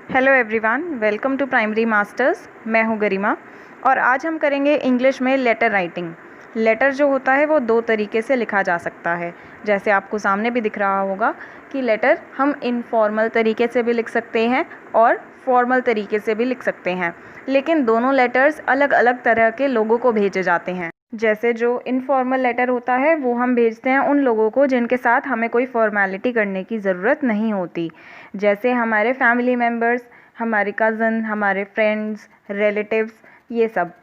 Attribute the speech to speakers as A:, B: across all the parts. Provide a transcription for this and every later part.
A: Hello everyone, welcome to primary masters. मैं हूं गरिमा और आज हम करेंगे इंग्लिश में लेटर राइटिंग। लेटर जो होता है वो दो तरीके से लिखा जा सकता है। जैसे आपको सामने भी दिख रहा होगा कि लेटर हम इनफॉर्मल तरीके से भी लिख सकते हैं और फॉर्मल तरीके से भी लिख सकते हैं, लेकिन दोनों लेटर्स अलग अलग तरह के लोगों को भेजे जाते हैं। जैसे जो इनफॉर्मल लेटर होता है वो हम भेजते हैं उन लोगों को जिनके साथ हमें कोई फॉर्मेलिटी करने की ज़रूरत नहीं होती, जैसे हमारे फैमिली मेम्बर्स, हमारे कज़न, हमारे फ्रेंड्स, रिलेटिव्स, ये सब।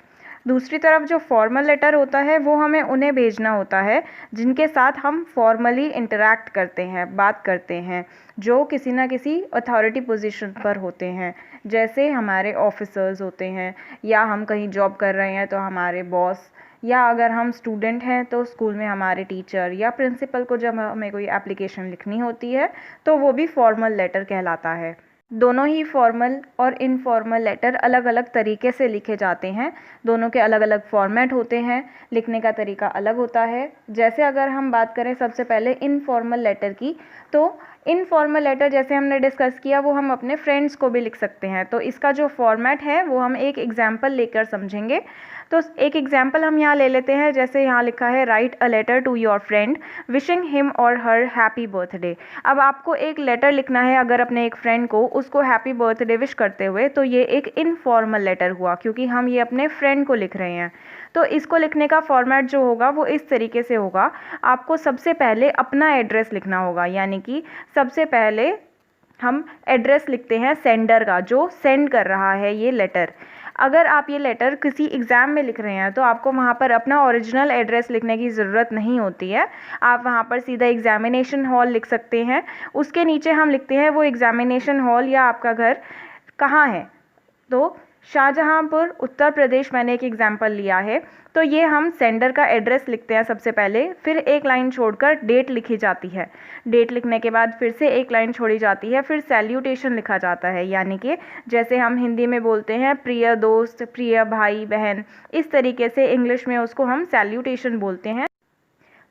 A: दूसरी तरफ जो फॉर्मल लेटर होता है वो हमें उन्हें भेजना होता है जिनके साथ हम फॉर्मली इंटरेक्ट करते हैं, बात करते हैं, जो किसी ना किसी अथॉरिटी पोजीशन पर होते हैं। जैसे हमारे ऑफिसर्स होते हैं, या हम कहीं जॉब कर रहे हैं तो हमारे बॉस, या अगर हम स्टूडेंट हैं तो स्कूल में हमारे टीचर या प्रिंसिपल को जब हमें कोई एप्लीकेशन लिखनी होती है तो वो भी फॉर्मल लेटर कहलाता है। दोनों ही फॉर्मल और इनफॉर्मल लेटर अलग अलग तरीके से लिखे जाते हैं। दोनों के अलग अलग फॉर्मेट होते हैं, लिखने का तरीका अलग होता है। जैसे अगर हम बात करें सबसे पहले इनफॉर्मल लेटर की, तो इनफॉर्मल लेटर जैसे हमने डिस्कस किया वो हम अपने फ्रेंड्स को भी लिख सकते हैं। तो इसका जो फॉर्मेट है वो हम एक एग्जाम्पल लेकर समझेंगे। तो एक एग्जाम्पल हम यहाँ ले लेते हैं। जैसे यहाँ लिखा है, write a letter to your friend wishing him और हर हैप्पी बर्थडे। अब आपको एक लेटर लिखना है अगर अपने एक फ्रेंड को, उसको हैप्पी बर्थडे विश करते हुए, तो ये एक इनफॉर्मल लेटर हुआ क्योंकि हम ये अपने फ्रेंड को लिख रहे हैं। तो इसको लिखने का फॉर्मेट जो होगा वो इस तरीके से होगा। आपको सबसे पहले अपना एड्रेस लिखना होगा, यानी कि सबसे पहले हम एड्रेस लिखते हैं सेंडर का, जो सेंड कर रहा है ये लेटर। अगर आप ये लेटर किसी एग्ज़ाम में लिख रहे हैं तो आपको वहाँ पर अपना ओरिजिनल एड्रेस लिखने की ज़रूरत नहीं होती है। आप वहाँ पर सीधा एग्ज़ामिनेशन हॉल लिख सकते हैं। उसके नीचे हम लिखते हैं वो एग्ज़ामिनेशन हॉल या आपका घर कहाँ है। तो शाहजहांपुर, उत्तर प्रदेश, मैंने एक एग्जाम्पल लिया है। तो ये हम सेंडर का एड्रेस लिखते हैं सबसे पहले, फिर एक लाइन छोड़कर डेट लिखी जाती है। डेट लिखने के बाद फिर से एक लाइन छोड़ी जाती है, फिर सैल्यूटेशन लिखा जाता है, यानी कि जैसे हम हिंदी में बोलते हैं प्रिय दोस्त, प्रिय भाई बहन, इस तरीके से इंग्लिश में उसको हम सैल्यूटेशन बोलते हैं।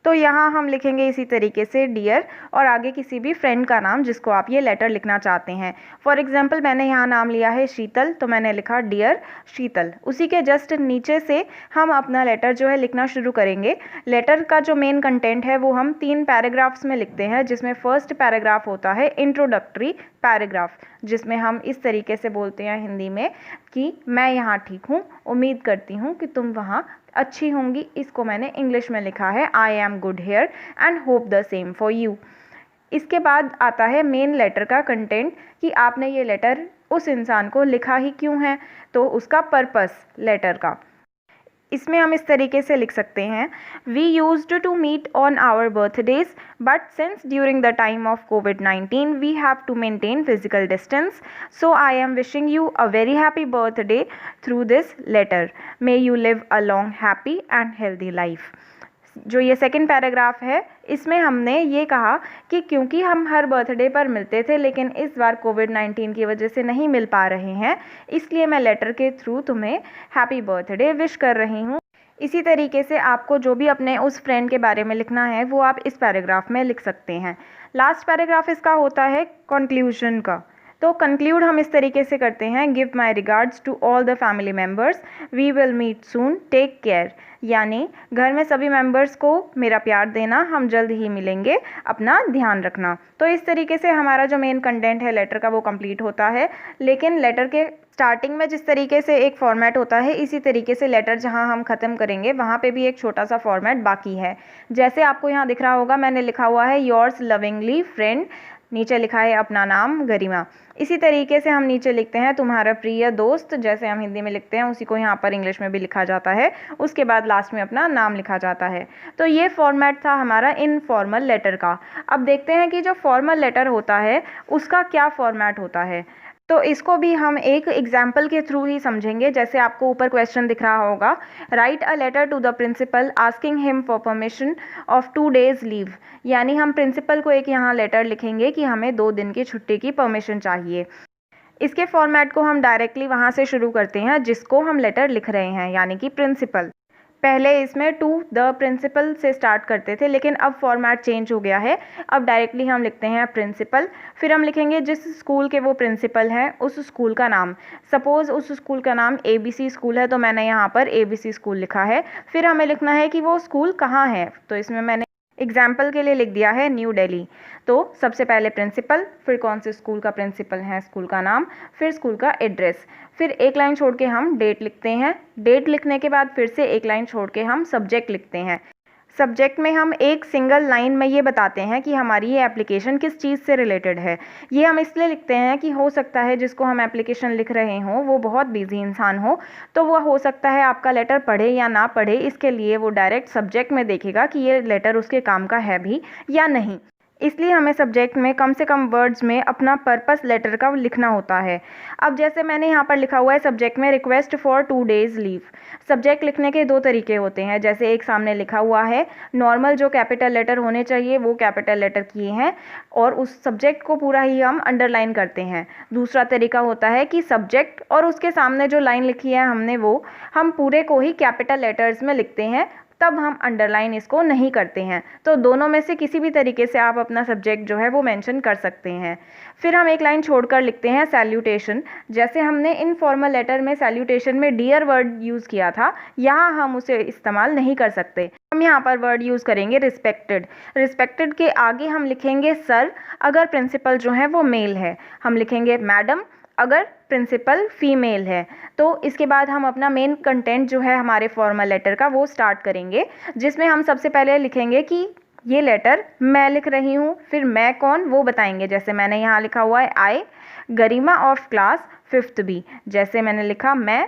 A: तो यहाँ हम लिखेंगे इसी तरीके से डियर और आगे किसी भी फ्रेंड का नाम जिसको आप ये लेटर लिखना चाहते हैं। फॉर एग्जांपल मैंने यहाँ नाम लिया है शीतल, तो मैंने लिखा डियर शीतल। उसी के जस्ट नीचे से हम अपना लेटर जो है लिखना शुरू करेंगे। लेटर का जो मेन कंटेंट है वो हम 3 पैराग्राफ्स में लिखते हैं, जिसमें फर्स्ट पैराग्राफ होता है इंट्रोडक्टरी पैराग्राफ, जिसमें हम इस तरीके से बोलते हैं हिंदी में कि मैं यहाँ ठीक हूँ, उम्मीद करती हूँ कि तुम वहाँ अच्छी होंगी। इसको मैंने इंग्लिश में लिखा है, I am good here and hope the same for you. इसके बाद आता है मेन लेटर का कंटेंट कि आपने ये लेटर उस इंसान को लिखा ही क्यों है, तो उसका पर्पस लेटर का। इसमें हम इस तरीके से लिख सकते हैं, we used to meet on our birthdays but since during the time of COVID-19 we have to maintain physical distance, so I am wishing you a very happy birthday through this letter, may you live a long happy and healthy life. जो ये second paragraph है इसमें हमने ये कहा कि क्योंकि हम हर बर्थडे पर मिलते थे लेकिन इस बार COVID-19 की वजह से नहीं मिल पा रहे हैं, इसलिए मैं लेटर के थ्रू तुम्हें हैप्पी बर्थडे विश कर रही हूँ। इसी तरीके से आपको जो भी अपने उस फ्रेंड के बारे में लिखना है वो आप इस पैराग्राफ में लिख सकते हैं। लास्ट पैराग्राफ इसका होता है कंक्लूजन का। तो कंक्लूड हम इस तरीके से करते हैं, give my regards to all the family members, we will meet soon, take care. यानी घर में सभी मेंबर्स को मेरा प्यार देना, हम जल्द ही मिलेंगे, अपना ध्यान रखना। तो इस तरीके से हमारा जो मेन कंटेंट है लेटर का वो कंप्लीट होता है। लेकिन लेटर के स्टार्टिंग में जिस तरीके से एक फॉर्मेट होता है, इसी तरीके से लेटर जहां हम ख़त्म करेंगे वहां पे भी एक छोटा सा फॉर्मेट बाकी है। जैसे आपको यहाँ दिख रहा होगा, मैंने लिखा हुआ है योर्स लविंगली फ्रेंड, नीचे लिखा है अपना नाम गरिमा। इसी तरीके से हम नीचे लिखते हैं तुम्हारा प्रिय दोस्त, जैसे हम हिंदी में लिखते हैं उसी को यहाँ पर इंग्लिश में भी लिखा जाता है। उसके बाद लास्ट में अपना नाम लिखा जाता है। तो ये फॉर्मेट था हमारा इनफॉर्मल लेटर का। अब देखते हैं कि जो फॉर्मल लेटर होता है उसका क्या फॉर्मेट होता है। तो इसको भी हम एक एग्जाम्पल के थ्रू ही समझेंगे। जैसे आपको ऊपर क्वेश्चन दिख रहा होगा, write a letter to the principal asking him for permission of 2 days leave. यानी हम प्रिंसिपल को एक यहाँ लेटर लिखेंगे कि हमें 2 दिन की छुट्टी की परमिशन चाहिए। इसके फॉर्मेट को हम डायरेक्टली वहाँ से शुरू करते हैं जिसको हम लेटर लिख रहे हैं, यानी कि प्रिंसिपल। पहले इसमें टू द प्रिंसिपल से स्टार्ट करते थे, लेकिन अब फॉर्मेट चेंज हो गया है। अब डायरेक्टली हम लिखते हैं प्रिंसिपल, फिर हम लिखेंगे जिस स्कूल के वो प्रिंसिपल हैं उस स्कूल का नाम। सपोज़ उस स्कूल का नाम ABC स्कूल है, तो मैंने यहाँ पर ABC स्कूल लिखा है। फिर हमें लिखना है कि वो स्कूल कहाँ है, तो इसमें मैंने एग्जाम्पल के लिए लिख दिया है न्यू दिल्ली। तो सबसे पहले प्रिंसिपल, फिर कौन से स्कूल का प्रिंसिपल है, स्कूल का नाम, फिर स्कूल का एड्रेस, फिर एक लाइन छोड़ के हम डेट लिखते हैं। डेट लिखने के बाद फिर से एक लाइन छोड़ के हम सब्जेक्ट लिखते हैं। सब्जेक्ट में हम एक सिंगल लाइन में ये बताते हैं कि हमारी ये एप्लीकेशन किस चीज़ से रिलेटेड है। ये हम इसलिए लिखते हैं कि हो सकता है जिसको हम एप्लीकेशन लिख रहे हों वो बहुत बिजी इंसान हो, तो वो हो सकता है आपका लेटर पढ़े या ना पढ़े, इसके लिए वो डायरेक्ट सब्जेक्ट में देखेगा कि ये लेटर उसके काम का है भी या नहीं। इसलिए हमें सब्जेक्ट में कम से कम वर्ड्स में अपना पर्पस लेटर का लिखना होता है। अब जैसे मैंने यहाँ पर लिखा हुआ है सब्जेक्ट में request for 2 days leave. Subject लिखने के दो तरीके होते हैं, जैसे एक सामने लिखा हुआ है नॉर्मल जो कैपिटल लेटर होने चाहिए वो कैपिटल लेटर किए हैं और उस सब्जेक्ट को पूरा ही हम अंडरलाइन करते हैं। दूसरा तरीका होता है कि सब्जेक्ट और उसके सामने जो लाइन लिखी है हमने वो हम पूरे को ही कैपिटल लेटर्स में लिखते हैं, तब हम अंडरलाइन इसको नहीं करते हैं। तो दोनों में से किसी भी तरीके से आप अपना सब्जेक्ट जो है वो मेंशन कर सकते हैं। फिर हम एक लाइन छोड़कर लिखते हैं सैल्यूटेशन। जैसे हमने इनफॉर्मल लेटर में सैल्यूटेशन में डियर वर्ड यूज़ किया था, यहाँ हम उसे इस्तेमाल नहीं कर सकते। हम यहाँ पर वर्ड यूज़ करेंगे रिस्पेक्टेड। रिस्पेक्टेड के आगे हम लिखेंगे सर, अगर प्रिंसिपल जो है वो मेल है। हम लिखेंगे मैडम अगर प्रिंसिपल फीमेल है। तो इसके बाद हम अपना मेन कंटेंट जो है हमारे फॉर्मल लेटर का वो स्टार्ट करेंगे, जिसमें हम सबसे पहले लिखेंगे कि ये लेटर मैं लिख रही हूँ। फिर मैं कौन वो बताएंगे, जैसे मैंने यहाँ लिखा हुआ है आई गरिमा ऑफ क्लास 5th B। जैसे मैंने लिखा मैं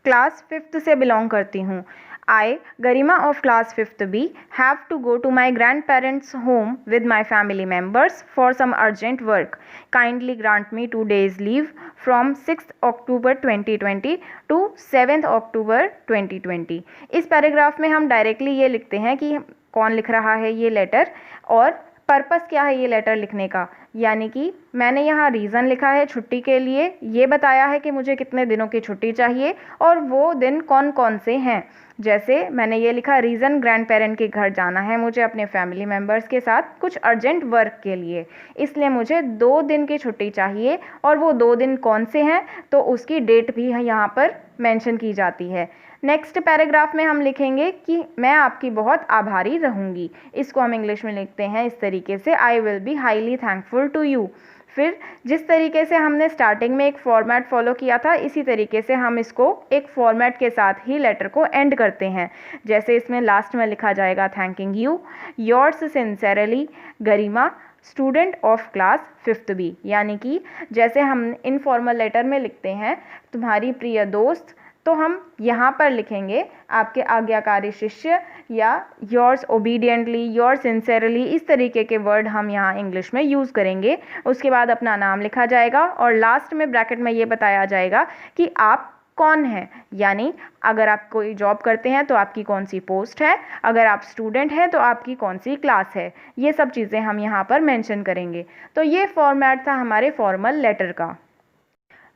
A: क्लास 5th से बिलोंग करती हूँ। I, Garima of class 5th B, have to go to my grandparents' home with my family members for some urgent work. Kindly grant me 2 days leave from 6th October 2020 to 7th October 2020. इस paragraph में हम directly ये लिखते हैं कि कौन लिख रहा है ये लेटर और पर्पस क्या है ये लेटर लिखने का। यानी कि मैंने यहाँ रीज़न लिखा है छुट्टी के लिए, ये बताया है कि मुझे कितने दिनों की छुट्टी चाहिए और वो दिन कौन कौन से हैं। जैसे मैंने ये लिखा रीज़न ग्रैंड पेरेंट के घर जाना है मुझे अपने फैमिली मेम्बर्स के साथ कुछ अर्जेंट वर्क के लिए, इसलिए मुझे 2 दिन की छुट्टी चाहिए और वो 2 दिन कौन से हैं तो उसकी डेट भी यहाँ पर मेंशन की जाती है। नेक्स्ट पैराग्राफ में हम लिखेंगे कि मैं आपकी बहुत आभारी रहूँगी। इसको हम इंग्लिश में लिखते हैं इस तरीके से, I will be highly thankful to you. फिर जिस तरीके से हमने स्टार्टिंग में एक फॉर्मेट फॉलो किया था, इसी तरीके से हम इसको एक फॉर्मेट के साथ ही लेटर को एंड करते हैं। जैसे इसमें लास्ट में लिखा जाएगा thanking you, yours sincerely Garima student of class 5th B। यानी कि जैसे हम इनफॉर्मल लेटर में लिखते हैं तुम्हारी प्रिय दोस्त, तो हम यहाँ पर लिखेंगे आपके आज्ञाकारी शिष्य या योर्स ओबीडियंटली, योर्स सिंसेरली, इस तरीके के वर्ड हम यहाँ इंग्लिश में यूज़ करेंगे। उसके बाद अपना नाम लिखा जाएगा और लास्ट में ब्रैकेट में ये बताया जाएगा कि आप कौन है। यानी अगर आप कोई जॉब करते हैं तो आपकी कौन सी पोस्ट है, अगर आप स्टूडेंट हैं तो आपकी कौन सी क्लास है, ये सब चीज़ें हम यहाँ पर मेंशन करेंगे। तो ये फॉर्मेट था हमारे फॉर्मल लेटर का।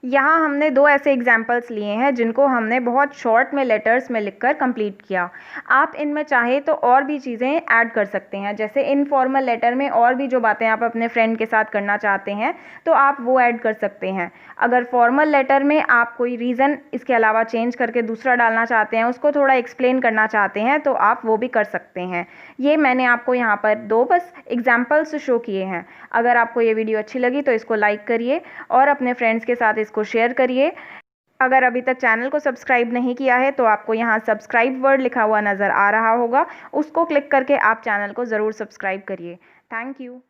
A: यहाँ हमने 2 ऐसे एग्जाम्पल्स लिए हैं जिनको हमने बहुत शॉर्ट में लेटर्स में लिखकर कंप्लीट किया। आप इनमें चाहे तो और भी चीज़ें ऐड कर सकते हैं, जैसे इनफॉर्मल लेटर में और भी जो बातें आप अपने फ्रेंड के साथ करना चाहते हैं तो आप वो ऐड कर सकते हैं। अगर फॉर्मल लेटर में आप कोई रीज़न इसके अलावा चेंज करके दूसरा डालना चाहते हैं, उसको थोड़ा एक्सप्लेन करना चाहते हैं, तो आप वो भी कर सकते हैं। ये मैंने आपको यहाँ पर 2 बस एग्जाम्पल्स शो किए हैं। अगर आपको ये वीडियो अच्छी लगी तो इसको लाइक करिए और अपने फ्रेंड्स के साथ इसको शेयर करिए। अगर अभी तक चैनल को सब्सक्राइब नहीं किया है तो आपको यहाँ सब्सक्राइब वर्ड लिखा हुआ नज़र आ रहा होगा, उसको क्लिक करके आप चैनल को ज़रूर सब्सक्राइब करिए। Thank you.